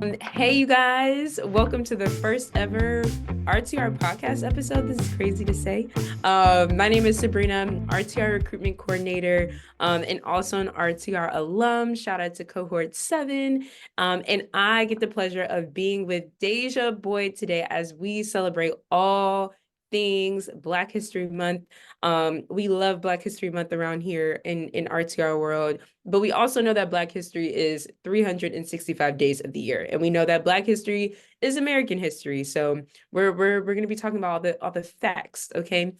Hey, you guys, welcome to the first ever RTR podcast episode. This is crazy to say. My name is Sabrina, I'm RTR recruitment coordinator, and also an RTR alum. Shout out to cohort 7. And I get the pleasure of being with Daisah Boyd today as we celebrate all things Black History Month. We love Black History Month around here in RTR world. But we also know that Black history is 365 days of the year, and we know that Black history is American history. So we're going to be talking about all the facts, okay?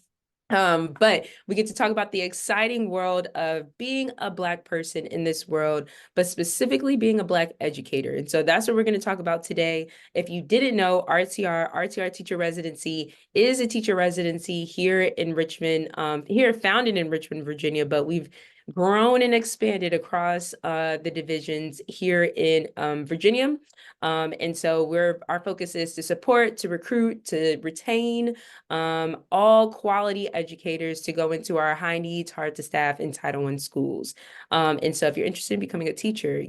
But we get to talk about the exciting world of being a Black person in this world, but specifically being a Black educator. And so that's what we're going to talk about today. If you didn't know, RTR Teacher Residency is a teacher residency here in Richmond, here founded in Richmond, Virginia, but we've grown and expanded across the divisions here in Virginia. And so our focus is to support, to recruit, to retain all quality educators to go into our high needs, hard to staff, and Title I schools. And so if you're interested in becoming a teacher,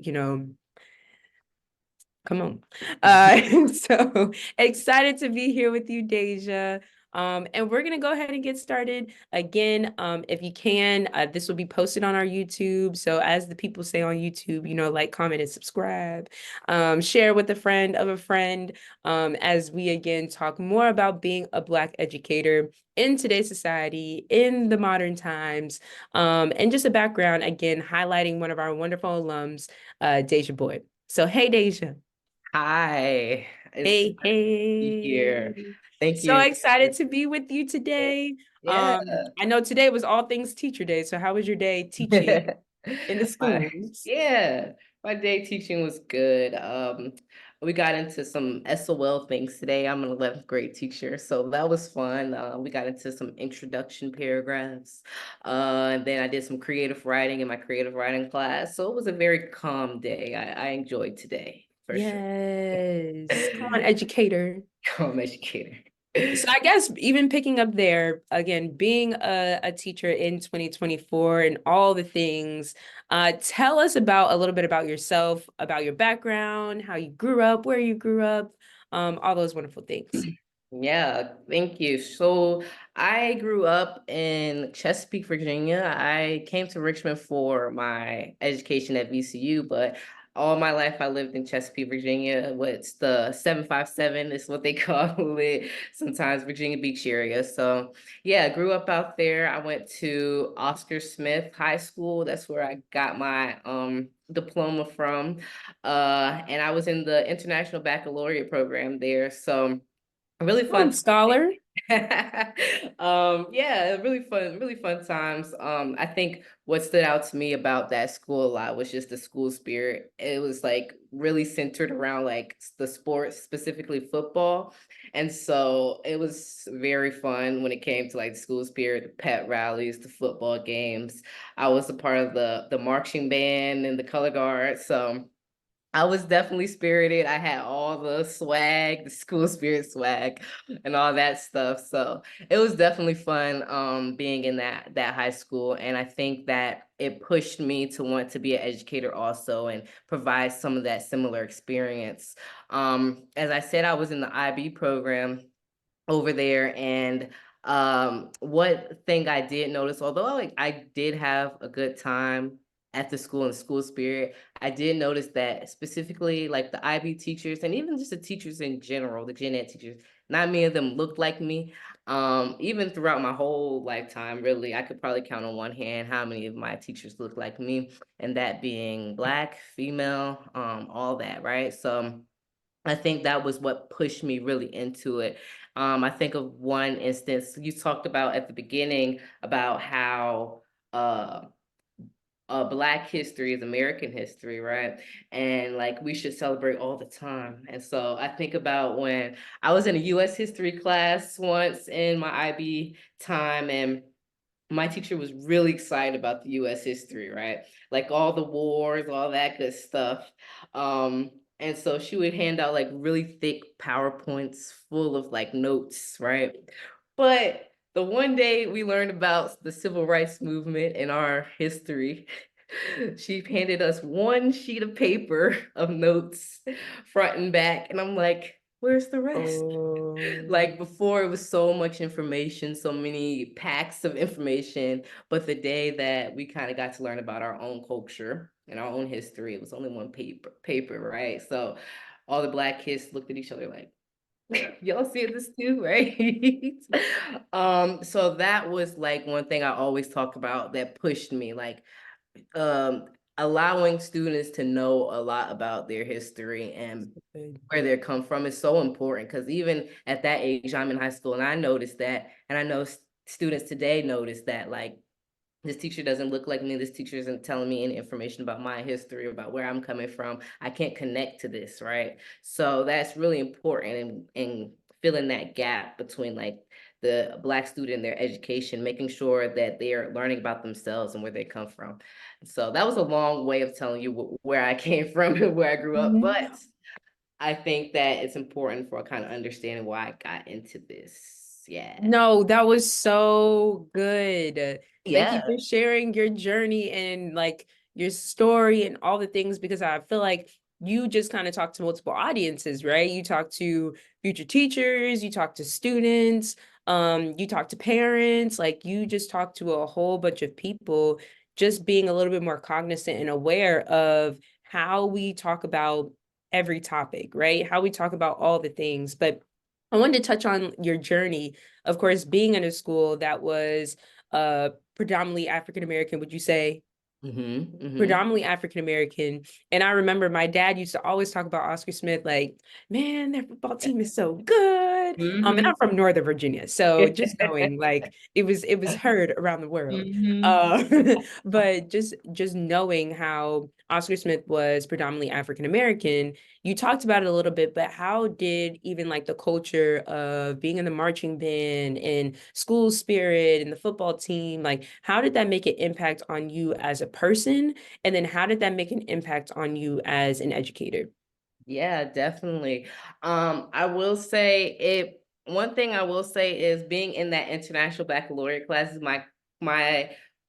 come on. So excited to be here with you, Daisah. And we're gonna go ahead and get started. Again, if you can, this will be posted on our YouTube. So as the people say on YouTube, like, comment, and subscribe. Share with a friend of a friend, as we again talk more about being a Black educator in today's society, in the modern times, and just a background, again, highlighting one of our wonderful alums, Daisah Boyd. So hey, Daisah. Hi, it's Hey, good to be here. hey. Thank So you. excited to be with you today. Yeah. I know today was all things teacher day. So how was your day teaching in the My, schools? yeah, my day teaching was good. We got into some SOL things today. I'm an 11th grade teacher, so that was fun. We got into some introduction paragraphs. And then I did some creative writing in my creative writing class. So it was a very calm day. I enjoyed today for sure. Yes. Come on, educator. Calm educator. So I guess even picking up there, again, being a teacher in 2024 and all the things, tell us about a little bit about yourself, about your background, how you grew up, where you grew up, all those wonderful things. Yeah, thank you. So I grew up in Chesapeake, Virginia. I came to Richmond for my education at VCU, but all my life I lived in Chesapeake, Virginia. What's the 757 is what they call it, sometimes Virginia Beach area. So yeah, I grew up out there. I went to Oscar Smith High School. That's where I got my diploma from. And I was in the International Baccalaureate program there. So really Come on, fun. scholar. Yeah, really fun times. I think what stood out to me about that school a lot was just the school spirit. It was like really centered around like the sports, specifically football. And so it was very fun when it came to like school spirit, the pet rallies, the football games. I was a part of the marching band and the color guard. So I was definitely spirited. I had all the swag, the school spirit swag, and all that stuff. So it was definitely fun being in that high school. And I think that it pushed me to want to be an educator also and provide some of that similar experience. As I said, I was in the IB program over there, and what thing I did notice, although like I did have a good time at the school and school spirit, I did notice that specifically like the IB teachers and even just the teachers in general, the gen ed teachers, not many of them looked like me. Even throughout my whole lifetime, really, I could probably count on one hand how many of my teachers look like me, and that being Black, female, all that, right? So I think that was what pushed me really into it. I think of one instance you talked about at the beginning about how uh, Black history is American history, right? And like we should celebrate all the time. And so I think about when I was in a U.S. history class once in my IB time, and my teacher was really excited about the US history, right? Like all the wars, all that good stuff. And so she would hand out like really thick PowerPoints full of like notes, right? But the one day we learned about the civil rights movement in our history, She handed us one sheet of paper of notes, front and back, and I'm like, where's the rest? Oh. Like before, it was so much information, so many packs of information. But the day that we kind of got to learn about our own culture and our own history, it was only one paper, right? So all the Black kids looked at each other like, y'all see this too, right? So that was like one thing I always talk about that pushed me, like um allowing students to know a lot about their history and Good. where they come from is so important, because even at that age, I'm in high school and I noticed that, and I know students today notice that, like, this teacher doesn't look like me. This teacher isn't telling me any information about my history, about where I'm coming from. I can't connect to this, right? So that's really important in filling that gap between like the Black student and their education, making sure that they are learning about themselves and where they come from. So that was a long way of telling you where I came from and where I grew up, but I think that it's important for kind of understanding why I got into this. Yeah. No, that was so good. Thank you Yeah. for sharing your journey and like your story and all the things, because I feel like you just kind of talk to multiple audiences, right? You talk to future teachers, you talk to students, you talk to parents, like you just talk to a whole bunch of people, just being a little bit more cognizant and aware of how we talk about every topic, right? How we talk about all the things. But I wanted to touch on your journey, of course, being in a school that was predominantly African American, would you say? Mm-hmm. Mm-hmm. Predominantly African American. And I remember my dad used to always talk about Oscar Smith, like, man, their football team is so good. And Mm-hmm. I'm from Northern Virginia. So just knowing like it was heard around the world. Mm-hmm. Uh, but just knowing how Oscar Smith was predominantly African American, you talked about it a little bit, but how did even like the culture of being in the marching band and school spirit and the football team, like how did that make an impact on you as a person? And then how did that make an impact on you as an educator? Yeah, definitely. I will say it. One thing I will say is being in that international baccalaureate classes, my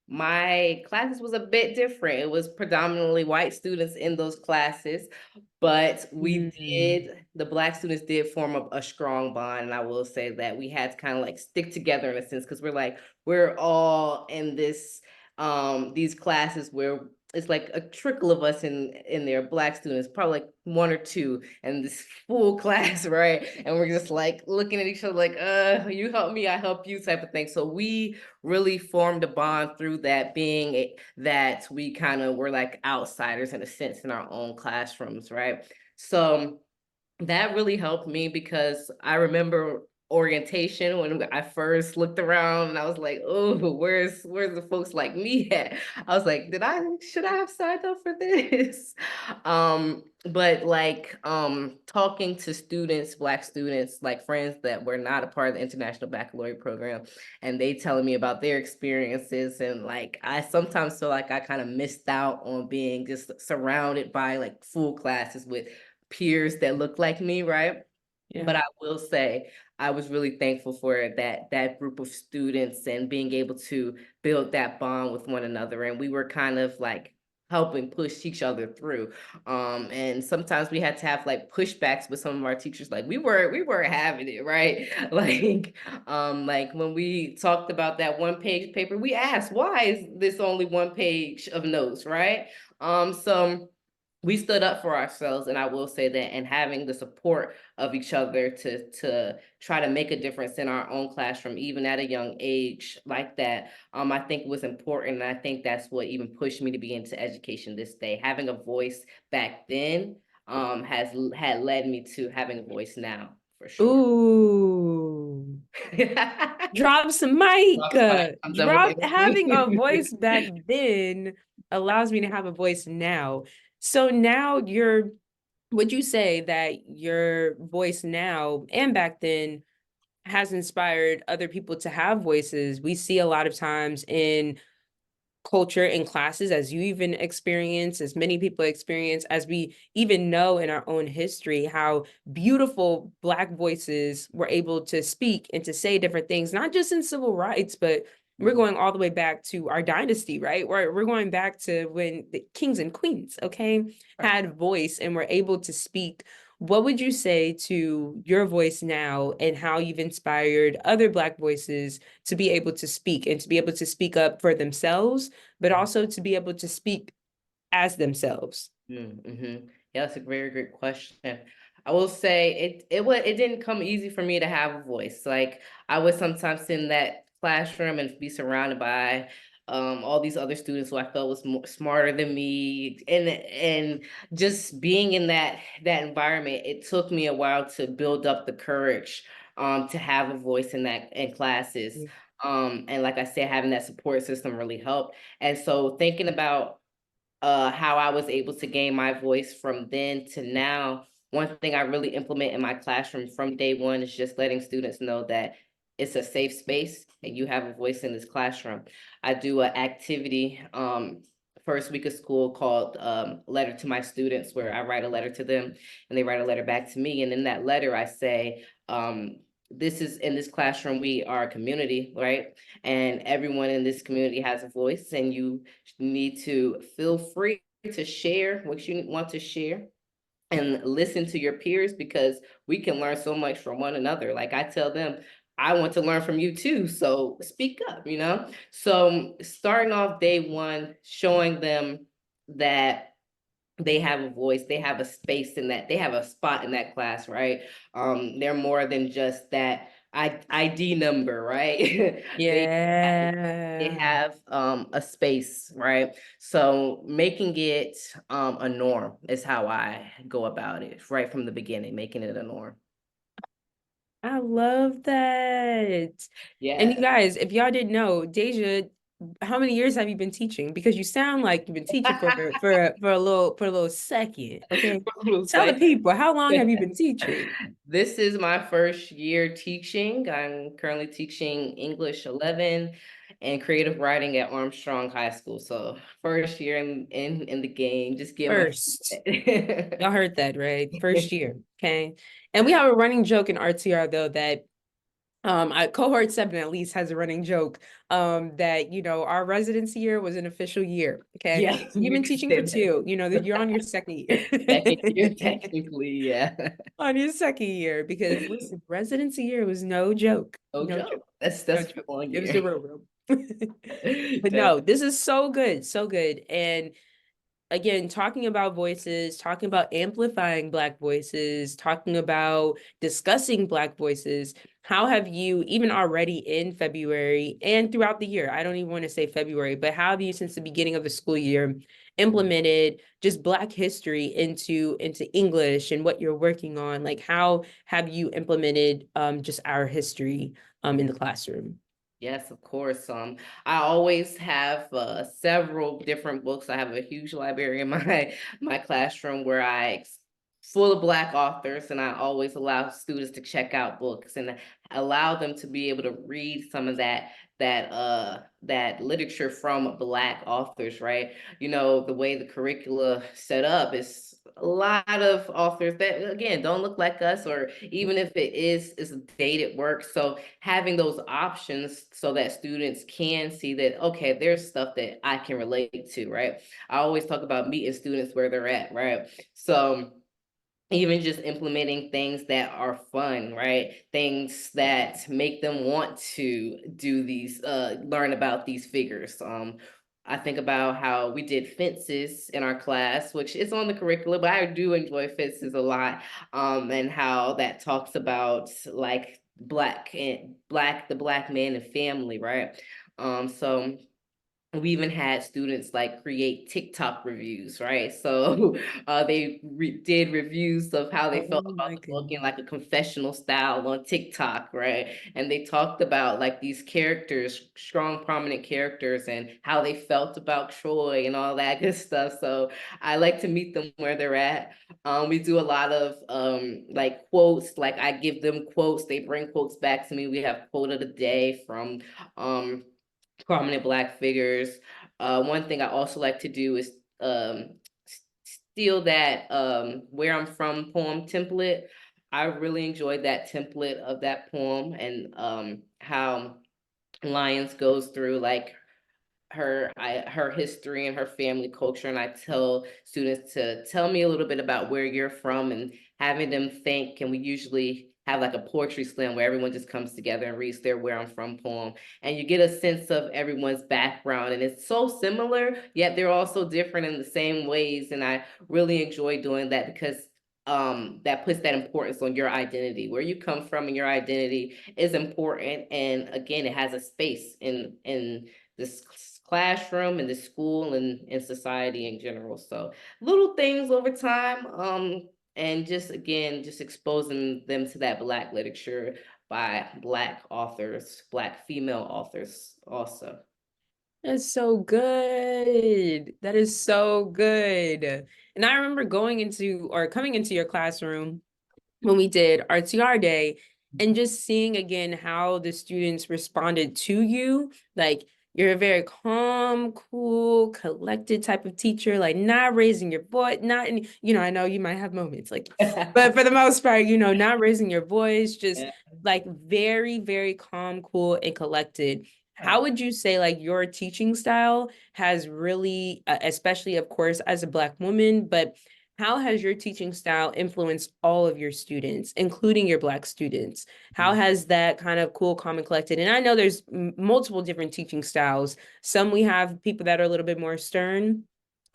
my classes was a bit different. It was predominantly white students in those classes, but Mm. the Black students did form a strong bond. And I will say that we had to kind of like stick together in a sense, because we're all in these classes where it's like a trickle of us in there, Black students, probably like one or two, and this full class, right? And we're just like looking at each other like, you help me, I help you type of thing. So we really formed a bond through that, that we kind of were like outsiders in a sense in our own classrooms, right? So that really helped me, because I remember orientation when I first looked around and I was like, oh, where's the folks like me at? I was like, should I have signed up for this? But like talking to students, Black students, like friends that were not a part of the International Baccalaureate program, and they telling me about their experiences, and like I sometimes feel like I kind of missed out on being just surrounded by like full classes with peers that look like me, right? Yeah. But I will say I was really thankful for that group of students and being able to build that bond with one another. And we were kind of like helping push each other through. And sometimes we had to have like pushbacks with some of our teachers. Like we weren't having it, right? Like when we talked about that one page paper, we asked, why is this only one page of notes, right? So we stood up for ourselves, and I will say that, and having the support of each other to try to make a difference in our own classroom, even at a young age like that, I think was important. And I think that's what even pushed me to be into education this day. Having a voice back then had led me to having a voice now, for sure. Ooh. Drop some mic. Lost my- I'm done with Drop having a it. voice back then allows me to have a voice now. So now would you say that your voice now and back then has inspired other people to have voices? We see a lot of times in culture in classes, as you even experience, as many people experience, as we even know in our own history, how beautiful Black voices were able to speak and to say different things, not just in civil rights, but we're going all the way back to our dynasty, right? We're going back to when the kings and queens, okay, Right. had voice and were able to speak. What would you say to your voice now and how you've inspired other Black voices to be able to speak and to be able to speak up for themselves, but also to be able to speak as themselves? Mm-hmm. Yeah, that's a very great question. I will say it didn't come easy for me to have a voice. Like I would sometimes sit in that classroom and be surrounded by all these other students who I felt was more smarter than me, and just being in that environment, it took me a while to build up the courage to have a voice in classes. And like I said, having that support system really helped. And so thinking about how I was able to gain my voice from then to now. One thing I really implement in my classroom from day one is just letting students know that it's a safe space and you have a voice in this classroom. I do an activity first week of school called Letter to My Students, where I write a letter to them and they write a letter back to me. And in that letter, I say, this is in this classroom, we are a community, right? And everyone in this community has a voice, and you need to feel free to share what you want to share and listen to your peers, because we can learn so much from one another. Like I tell them, I want to learn from you too. So speak up, you know? So starting off day one, showing them that they have a voice, they have a space in that, they have a spot in that class, right? They're more than just that ID number, right? they they Yeah. have a space, right? So making it a norm is how I go about it right from the beginning, making it a norm. I love that. And you Yeah. guys, if y'all didn't know, Daisah, how many years have you been teaching? Because you sound like you've been teaching for a little second. Okay. We'll Tell the say people, how long have you been teaching? this is my first year teaching. I'm currently teaching English 11 and creative writing at Armstrong High School. So first year in the game, just getting my First. Y'all heard that, right? First year. Okay. And we have a running joke in RTR though that cohort 7 at least has a running joke that our residency year was an official year. Okay. Yeah, You've you been can teaching for say that. 2, that you're on your second year. Second year, technically, yeah. On your second year, because listen, residency year was no joke. No No joke. joke. That's No that's joke. one It was the year. real room. But no, this is so good, so good. And again, talking about voices, talking about amplifying Black voices, talking about discussing Black voices. How have you, even already in February and throughout the year, I don't even want to say February, but how have you, since the beginning of the school year, implemented just Black history into English and what you're working on? Like, how have you implemented just our history in the classroom? Yes, of course. I always have several different books. I have a huge library in my classroom where full of Black authors, and I always allow students to check out books and allow them to be able to read some of that literature from Black authors, right? You know, the way the curricula set up is a lot of authors that again don't look like us, or even if it is dated work. So having those options so that students can see that, okay, there's stuff that I can relate to, right? I always talk about meeting students where they're at, right? So even just implementing things that are fun, right? Things that make them want to do these, learn about these figures. I think about how we did fences in our class, which is on the curriculum, but I do enjoy fences a lot. And how that talks about like the Black man and family, right? So we even had students like create TikTok reviews, right? So they did reviews of how they felt Oh about my the book in goodness. like a confessional style on TikTok, right? And they talked about like these characters, strong, prominent characters, and how they felt about Troy and all that good stuff. So I like to meet them where they're at. We do a lot of like quotes, like I give them quotes, they bring quotes back to me. We have quote of the day from um prominent Black figures. One thing I also like to do is steal that Where I'm From poem template. I really enjoyed that template of that poem, and how Lyons goes through like her history and her family culture, and I tell students to tell me a little bit about where you're from, and having them think. And we usually have like a poetry slam where everyone just comes together and reads their where I'm from poem, and you get a sense of everyone's background, and it's so similar yet they're also different in the same ways. And I really enjoy doing that because that puts that importance on your identity. Where you come from and your identity is important, and again, it has a space in this classroom and the school and in society in general. So little things over time, and just again, just exposing them to that Black literature by Black authors, Black female authors also. That's so good. That is so good. And I remember going into or coming into your classroom when we did RTR day and just seeing again how the students responded to you. Like you're a very calm, cool, collected type of teacher, like not raising your voice, not in, I know you might have moments like, but for the most part, not raising your voice, just Yeah. like very, very calm, cool, and collected. How would you say like your teaching style has really, especially of course as a Black woman, but how has your teaching style influenced all of your students, including your Black students? How has that kind of cool, calm, and collected? And I know there's multiple different teaching styles. Some we have people that are a little bit more stern.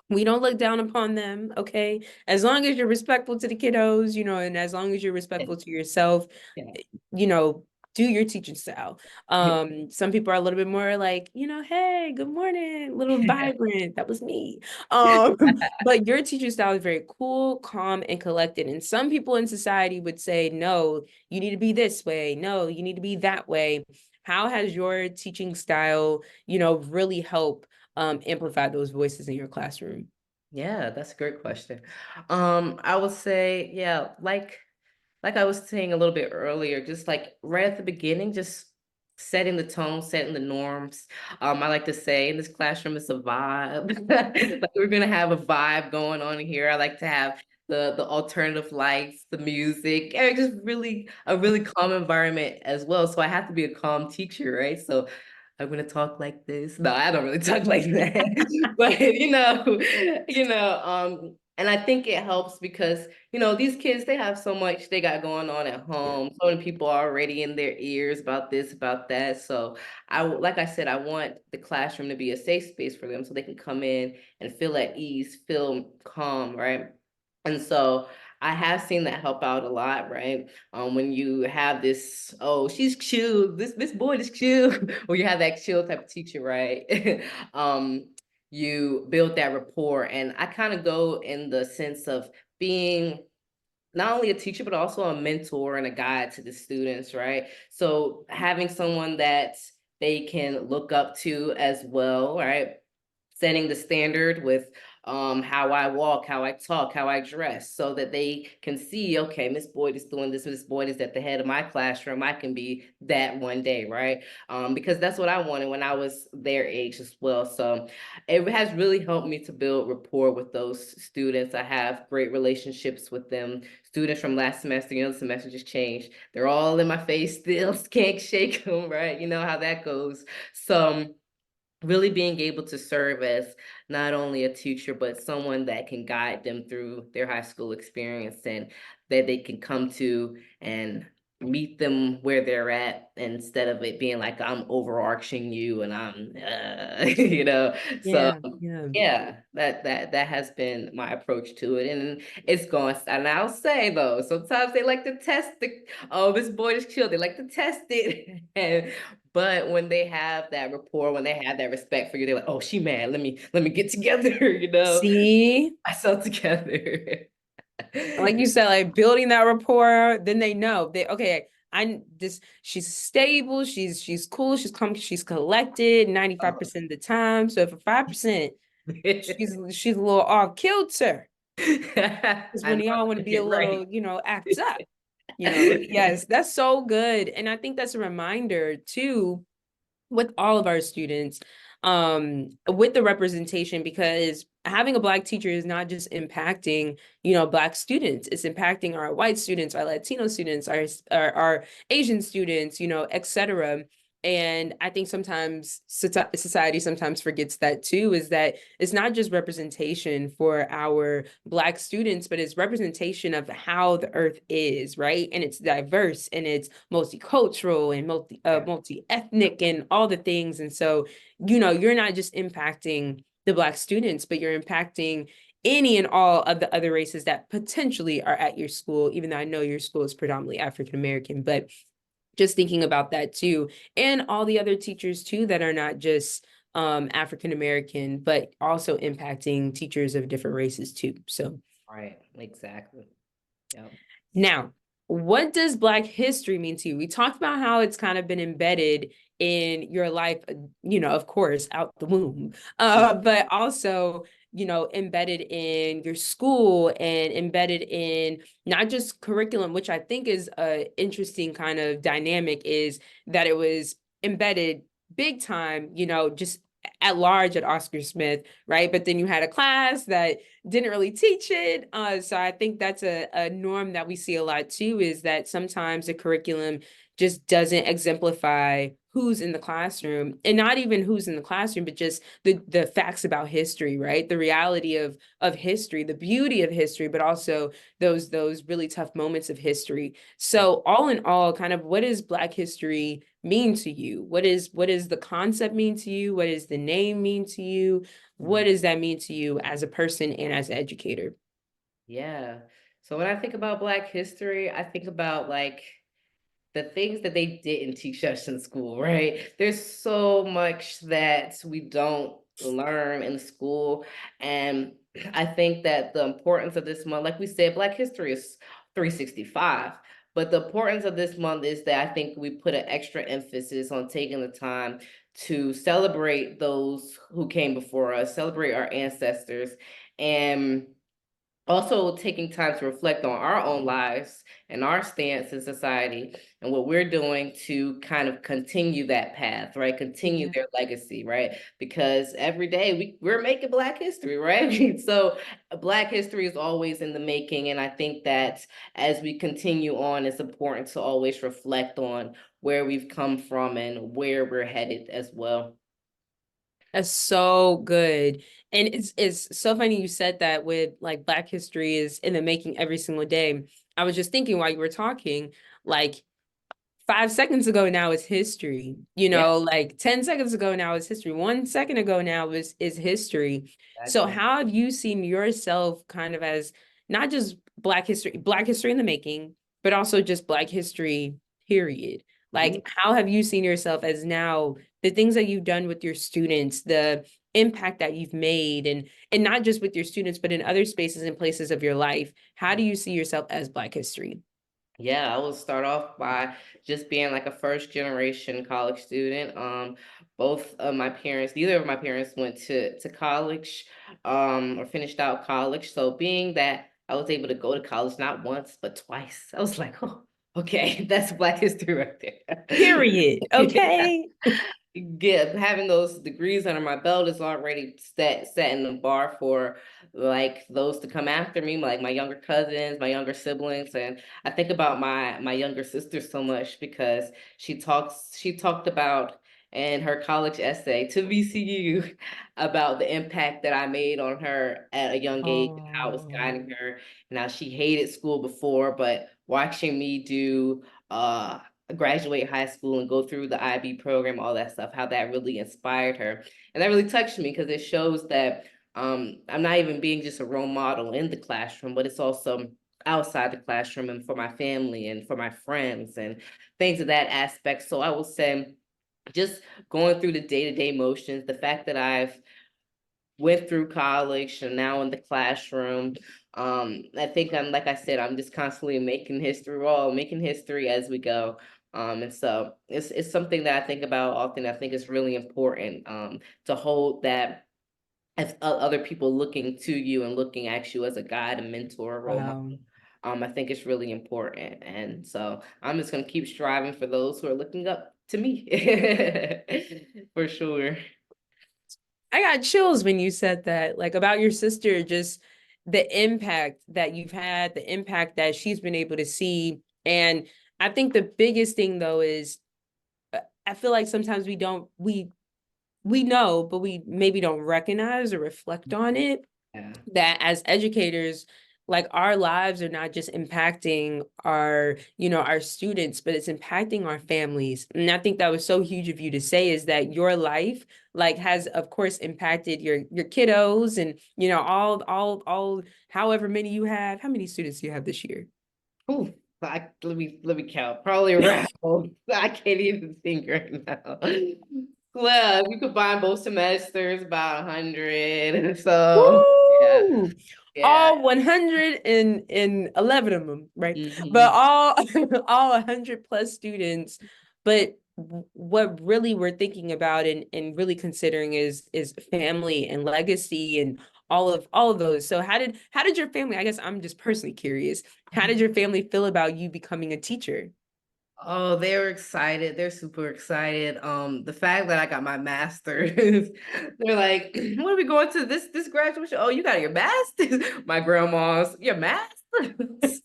We don't look down upon them, okay? As long as you're respectful to the kiddos, and as long as you're respectful to yourself, Yeah. you know, do your teaching style. Some people are a little bit more like, hey, good morning, little vibrant. That was me. But your teaching style is very cool, calm, and collected. And some people in society would say, no, you need to be this way. No, you need to be that way. How has your teaching style, really helped amplify those voices in your classroom? Yeah, that's a great question. I would say, yeah, like I was saying a little bit earlier, just like right at the beginning, just setting the tone, setting the norms. I like to say in this classroom, it's a vibe. Like we're gonna have a vibe going on here. I like to have the alternative lights, the music, and just really a really calm environment as well. So I have to be a calm teacher, right? So I'm gonna talk like this. No, I don't really talk like that. But and I think it helps because these kids, they have so much they got going on at Yeah. home. So many people are already in their ears about this, about that. So like I said, I want the classroom to be a safe space for them so they can come in and feel at ease, feel calm, right? And so I have seen that help out a lot, right? When you have this, oh, she's chill, this boy is chill, or you have that chill type of teacher, right? um, you build that rapport. And I kind of go in the sense of being not only a teacher, but also a mentor and a guide to the students, right? So having someone that they can look up to as well, right? Setting the standard with how I walk, how I talk, how I dress, so that they can see, okay, Miss Boyd is doing this, Miss Boyd is at the head of my classroom. I can be that one day, right? Because that's what I wanted when I was their age as well. So it has really helped me to build rapport with those students. I have great relationships with them. Students from last semester, the semester just changed. They're all in my face still, can't shake them, right? You know how that goes. So really being able to serve as not only a teacher but someone that can guide them through their high school experience, and that they can come to and meet them where they're at, instead of it being like I'm overarching you and I'm so Yeah, yeah. yeah, that has been my approach to it. And it's going, and I'll say though, sometimes they like to test the, oh, this boy is chill, they like to test it. And but when they have that rapport, when they have that respect for you, they're like, oh, she mad, let me get together, See, myself together. like you said, like building that rapport, then they know they okay. She's stable, she's cool, she's collected 95% of the time. So if a 5%, she's a little off kilter. Because I when know y'all want to I be a get right. little, act up, yes, that's so good. And I think that's a reminder too with all of our students, with the representation, because having a Black teacher is not just impacting Black students, it's impacting our white students, our Latino students, our Asian students, etc. And I think sometimes society sometimes forgets that too, is that it's not just representation for our Black students, but it's representation of how the earth is, right? And it's diverse and it's multicultural and Yeah. multi-ethnic and all the things. And so, you're not just impacting the Black students, but you're impacting any and all of the other races that potentially are at your school, even though I know your school is predominantly African American, but just thinking about that too, and all the other teachers too that are not just African American, but also impacting teachers of different races too. So Right. Exactly. Yep. now, what does Black history mean to you? We talked about how it's kind of been embedded in your life, of course, out the womb, but also, embedded in your school and embedded in not just curriculum, which I think is a interesting kind of dynamic, is that it was embedded big time, just at large at Oscar Smith, right? But then you had a class that didn't really teach it. So I think that's a norm that we see a lot too, is that sometimes the curriculum just doesn't exemplify who's in the classroom, and not even who's in the classroom, but just the facts about history, right? The reality of history, the beauty of history, but also those really tough moments of history. So all in all, kind of what does Black history mean to you? What is the concept mean to you? What does the name mean to you? What does that mean to you as a person and as an educator? Yeah. So when I think about Black history, I think about like the things that they didn't teach us in school, right? There's so much that we don't learn in school. And I think that the importance of this month, like we said, Black history is 365. But the importance of this month is that I think we put an extra emphasis on taking the time to celebrate those who came before us, celebrate our ancestors, and also taking time to reflect on our own lives and our stance in society and what we're doing to kind of continue that path, right? Continue Yeah. their legacy, right? Because every day we're making Black history, right? So Black history is always in the making. And I think that as we continue on, it's important to always reflect on where we've come from and where we're headed as well. That's so good. And it's so funny you said that, with like Black history is in the making every single day. I was just thinking while you were talking, like 5 seconds ago now is history. Yeah, Like 10 seconds ago now is history. 1 second ago now is history. So exactly. how have you seen yourself kind of as not just Black history in the making, but also just Black history, period? Mhm. Like, how have you seen yourself as now the things that you've done with your students, the impact that you've made, and not just with your students, but in other spaces and places of your life? How do you see yourself as Black history? Yeah, I will start off by just being like a first generation college student. Both of my parents, neither of my parents went to college, or finished out college. So being that I was able to go to college not once but twice, I was like, oh, okay, that's Black history right there. Period. Okay. Yeah, having those degrees under my belt is already setting the bar for like those to come after me, like my younger cousins, my younger siblings. And I think about my younger sister so much because she talked about in her college essay to VCU about the impact that I made on her at a young age and how I was Oh, guiding her. Now she hated school before, but watching me do graduate high school and go through the IB program, all that stuff, how that really inspired her. And that really touched me because it shows that I'm not even being just a role model in the classroom, but it's also outside the classroom and for my family and for my friends and things of that aspect. So I will say, just going through the day-to-day motions, the fact that I've went through college and now in the classroom. I think I'm, like I said, I'm just constantly making history, we're all making history as we go. And so it's something that I think about often. I think it's really important to hold that as other people looking to you and looking at you as a guide, a mentor, a role model. wow. I think it's really important. And so I'm just gonna keep striving for those who are looking up to me. For sure. I got chills when you said that, like about your sister, just the impact that you've had, the impact that she's been able to see. And I think the biggest thing though is I feel like sometimes we know, but we maybe don't recognize or reflect on it, Yeah. that as educators, like our lives are not just impacting our, our students, but it's impacting our families. And I think that was so huge of you to say, is that your life like has of course impacted your kiddos, and all however many you have. How many students do you have this year? Ooh, let me count. Probably around. I can't even think right now. Well, if you combine both semesters, about 100. So yeah, Woo! yeah. All 111 of them, right? But Hmm. all 100 plus students. But what really we're thinking about and really considering is family and legacy and all of those. So how did your family, I guess I'm just personally curious, how did your family feel about you becoming a teacher? Oh, they were excited. They're super excited. The fact that I got my master's, they're like, "What are we going to this graduation? Oh, you got your master's." My grandma's, your master's.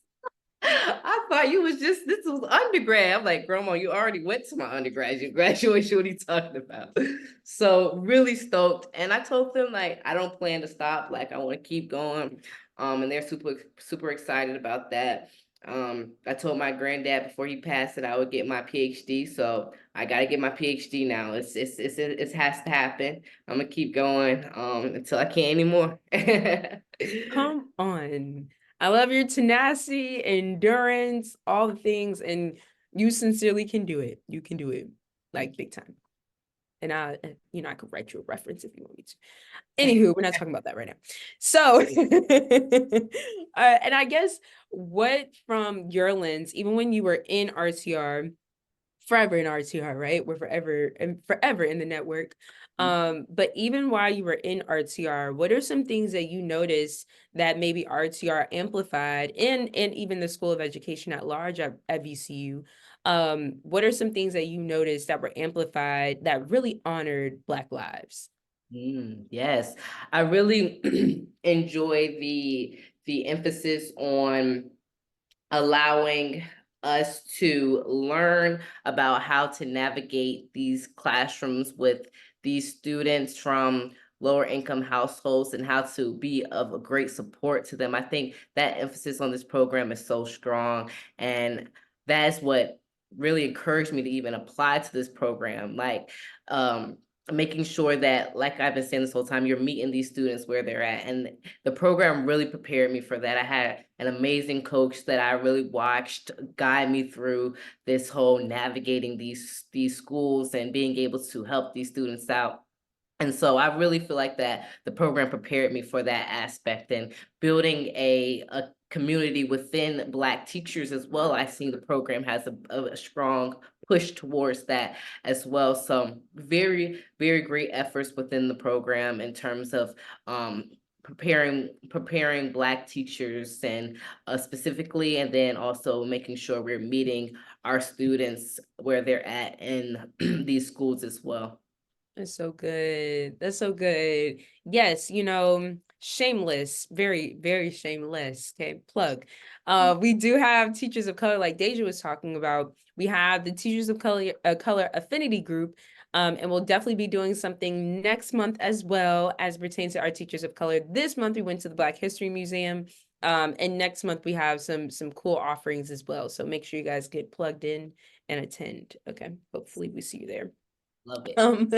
I thought you was just this was undergrad. I'm like, Grandma, you already went to my undergraduate graduation. What are you talking about? So really stoked. And I told them like I don't plan to stop. Like I want to keep going. And they're super excited about that. I told my granddad before he passed that I would get my PhD. So I gotta get my PhD now. It has to happen. I'm gonna keep going until I can't anymore. Come on. I love your tenacity, endurance, all the things, and you sincerely can do it. You can do it like big time. And I could write you a reference if you want me to. Anywho, we're not talking about that right now. So, and I guess what from your lens, even when you were in RTR, forever in RTR, right? We're forever and forever in the network. But even while you were in RTR, what are some things that you noticed that maybe RTR amplified and even the School of Education at large at VCU? What are some things that you noticed that were amplified that really honored Black lives? Yes, I really enjoy the emphasis on allowing us to learn about how to navigate these classrooms with these students from lower income households and how to be of a great support to them. I think that emphasis on this program is so strong, and that's what really encouraged me to even apply to this program. Like, making sure that, like I've been saying this whole time, you're meeting these students where they're at. And the program really prepared me for that. I had an amazing coach that I really watched guide me through this whole navigating these schools and being able to help these students out. And so I really feel like that the program prepared me for that aspect, and building a community within Black teachers as well. I see the program has a strong push towards that as well. So very great efforts within the program in terms of preparing Black teachers, and specifically, and then also making sure we're meeting our students where they're at in these schools as well. That's so good. That's so good. Yes, shameless, very, very shameless. Okay, plug. We do have teachers of color, like Daisah was talking about. We have the Teachers of Color Affinity Group, and we'll definitely be doing something next month as well as pertains to our teachers of color. This month we went to the Black History Museum, and next month we have some cool offerings as well. So make sure you guys get plugged in and attend. Okay, hopefully we see you there. Love it. Um,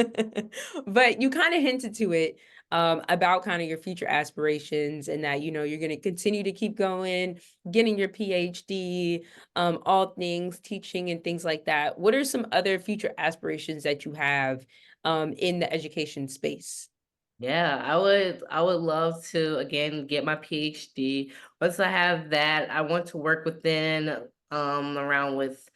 but you kind of hinted to it about kind of your future aspirations, and that you're going to continue to keep going, getting your PhD, all things teaching and things like that. What are some other future aspirations that you have in the education space? Yeah, I would love to again get my PhD. Once I have that, I want to work within around with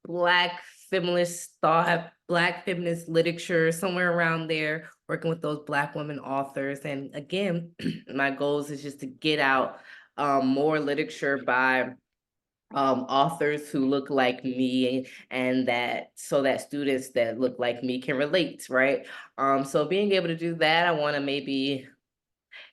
Black feminist thought, Black feminist literature, somewhere around there, working with those Black women authors. And again, my goals is just to get out more literature by authors who look like me, and that so that students that look like me can relate, right? So being able to do that, I want to maybe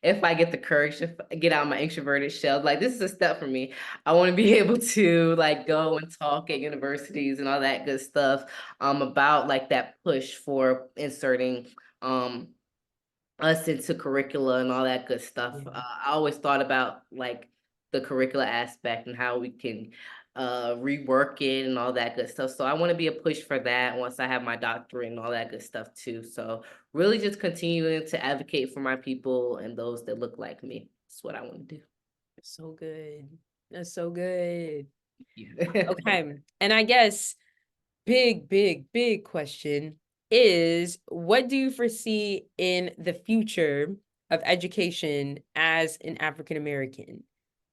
if I get the courage to get out my introverted shell, like this is a step for me. I want to be able to like go and talk at universities and all that good stuff about like that push for inserting um us into curricula and all that good stuff. Yeah. I always thought about like the curricula aspect and how we can rework it and all that good stuff. So I want to be a push for that once I have my doctorate and all that good stuff too. So really just continuing to advocate for my people and those that look like me. That's what I want to do. So good. That's so good. Yeah. Okay. And I guess big question is, what do you foresee in the future of education as an African American?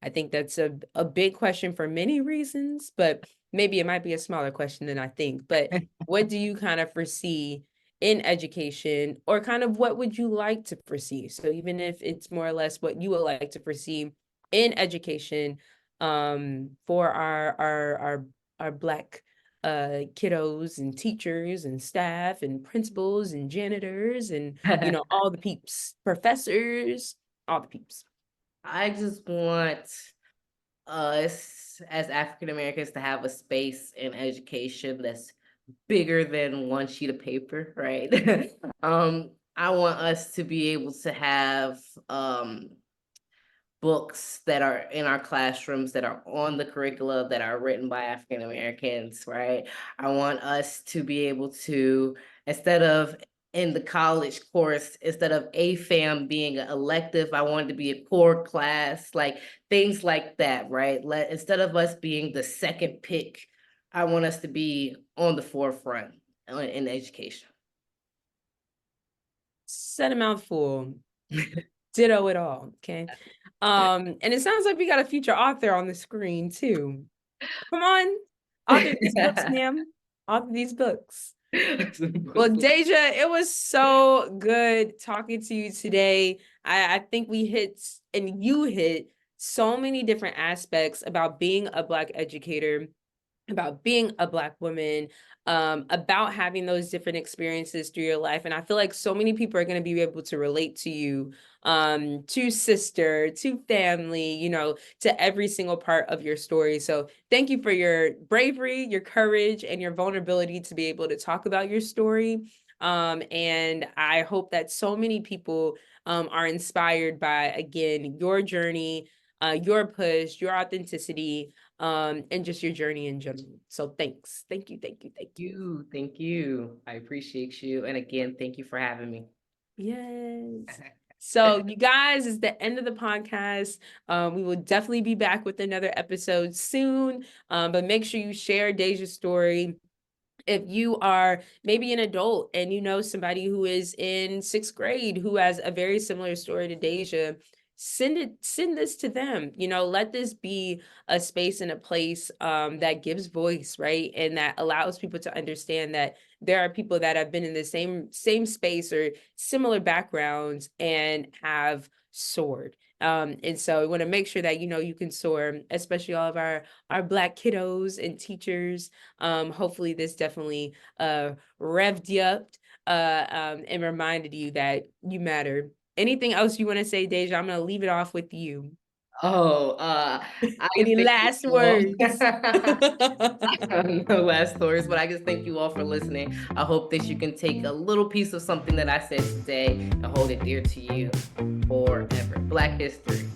I think that's a big question for many reasons, but maybe it might be a smaller question than I think. But what do you kind of foresee in education, or kind of what would you like to foresee? So even if it's more or less what you would like to foresee in education, for our Black kiddos and teachers and staff and principals and janitors and all the peeps, professors, all the peeps. I just want us as African Americans to have a space in education that's bigger than one sheet of paper, right? I want us to be able to have books that are in our classrooms that are on the curricula that are written by African Americans, right? I want us to be able to, instead of in the college course, instead of AFAM being an elective, I want it to be a core class, like things like that, right? Instead of us being the second pick, I want us to be on the forefront in education. Said a mouthful. Ditto it all. Okay. And it sounds like we got a future author on the screen too. Come on, author these books, ma'am. Author these books. Well, Daisah, it was so good talking to you today. I think we hit, and you hit, so many different aspects about being a Black educator, about being a Black woman, about having those different experiences through your life. And I feel like so many people are going to be able to relate to you, to sister, to family, to every single part of your story. So thank you for your bravery, your courage, and your vulnerability to be able to talk about your story. And I hope that so many people are inspired by, again, your journey, your push, your authenticity, and just your journey in general. So thanks. Thank you. Thank you. I appreciate you. And again, thank you for having me. Yes. So you guys, it's the end of the podcast. We will definitely be back with another episode soon. But make sure you share Daisah's story. If you are maybe an adult and you know somebody who is in 6th grade who has a very similar story to Daisah, send this to them. Let this be a space and a place that gives voice, right? And that allows people to understand that there are people that have been in the same space or similar backgrounds and have soared. And so we want to make sure that you can soar, especially all of our Black kiddos and teachers. Hopefully this definitely revved you up and reminded you that you matter. Anything else you want to say, Daisah? I'm gonna leave it off with you. Oh, I Any thank last you all. words? No last stories, but I just thank you all for listening. I hope that you can take a little piece of something that I said today and hold it dear to you forever. Black history.